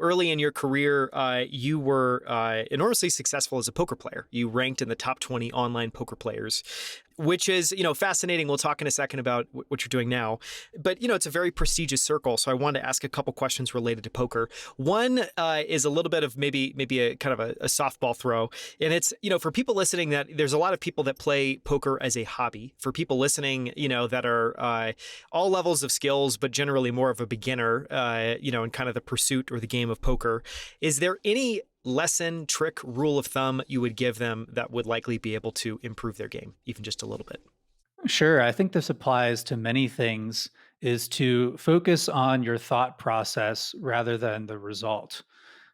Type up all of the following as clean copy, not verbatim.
early in your career, you were enormously successful as a poker player. You ranked in the top 20 online poker players, which is, fascinating. We'll talk in a second about what you're doing now. But, it's a very prestigious circle. So I wanted to ask a couple questions related to poker. One is a little bit of maybe a kind of a softball throw. And it's, for people listening, that there's a lot of people that play poker as a hobby. For people listening, that are all levels of skills, but generally more of a beginner, in kind of the pursuit or the game of poker. Is there any lesson, trick, rule of thumb you would give them that would likely be able to improve their game, even just a little bit? Sure. I think this applies to many things, is to focus on your thought process rather than the result.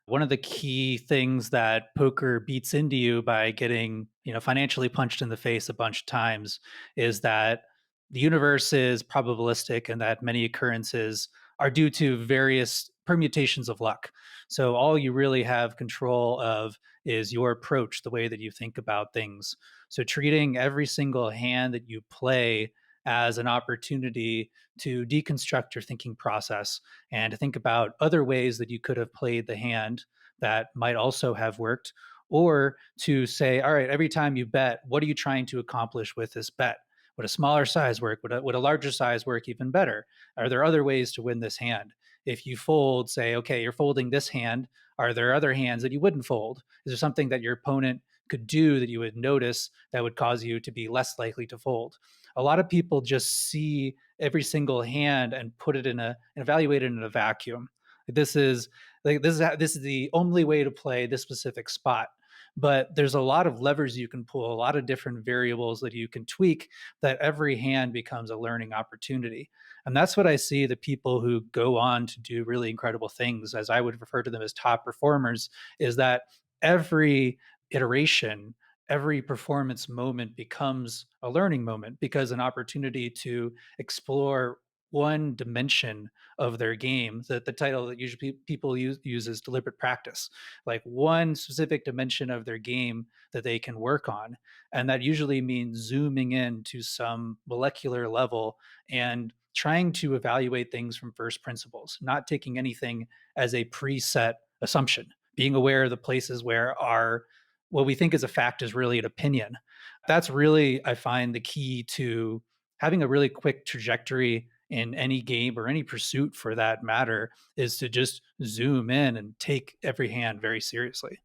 One of the key things that poker beats into you by getting, financially punched in the face a bunch of times is that the universe is probabilistic and that many occurrences are due to various permutations of luck. So all you really have control of is your approach, the way that you think about things. So treating every single hand that you play as an opportunity to deconstruct your thinking process and to think about other ways that you could have played the hand that might also have worked, or to say, all right, every time you bet, what are you trying to accomplish with this bet? Would a smaller size work? Would a larger size work even better? Are there other ways to win this hand? If you fold, say, okay, you're folding this hand. Are there other hands that you wouldn't fold? Is there something that your opponent could do that you would notice that would cause you to be less likely to fold? A lot of people just see every single hand and put it and evaluate it in a vacuum. This is this is the only way to play this specific spot. But there's a lot of levers you can pull, a lot of different variables that you can tweak, that every hand becomes a learning opportunity. And that's what I see the people who go on to do really incredible things, as I would refer to them as top performers, is that every iteration, every performance moment becomes a learning moment, because an opportunity to explore one dimension of their game, that the title that usually people use is deliberate practice, like one specific dimension of their game that they can work on. And that usually means zooming in to some molecular level and trying to evaluate things from first principles, not taking anything as a preset assumption, being aware of the places where our what we think is a fact is really an opinion. That's really, I find, the key to having a really quick trajectory in any game or any pursuit for that matter, is to just zoom in and take every hand very seriously.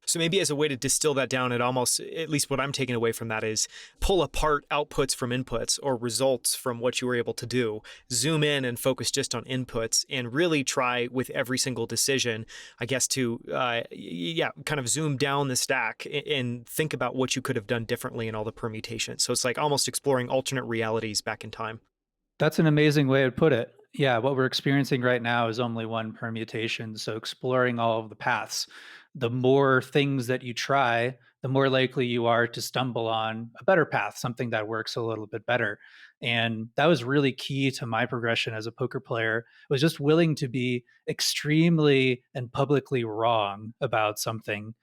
So maybe as a way to distill that down, it almost, at least what I'm taking away from that is pull apart outputs from inputs or results from what you were able to do, zoom in and focus just on inputs and really try with every single decision, I guess, to, kind of zoom down the stack and think about what you could have done differently in all the permutations. So it's like almost exploring alternate realities back in time. That's an amazing way to put it. Yeah, what we're experiencing right now is only one permutation. So exploring all of the paths. The more things that you try, the more likely you are to stumble on a better path, something that works a little bit better. And that was really key to my progression as a poker player, was just willing to be extremely and publicly wrong about something.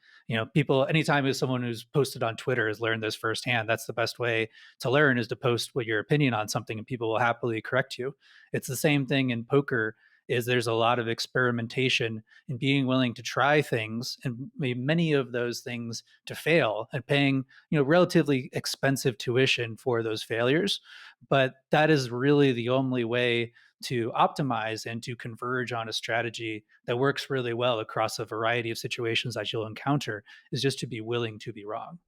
People, anytime there's someone who's posted on Twitter has learned this firsthand, that's the best way to learn, is to post what your opinion on something and people will happily correct you. It's the same thing in poker, is there's a lot of experimentation in being willing to try things, and many of those things to fail, and paying, relatively expensive tuition for those failures. But that is really the only way to optimize and to converge on a strategy that works really well across a variety of situations that you'll encounter, is just to be willing to be wrong.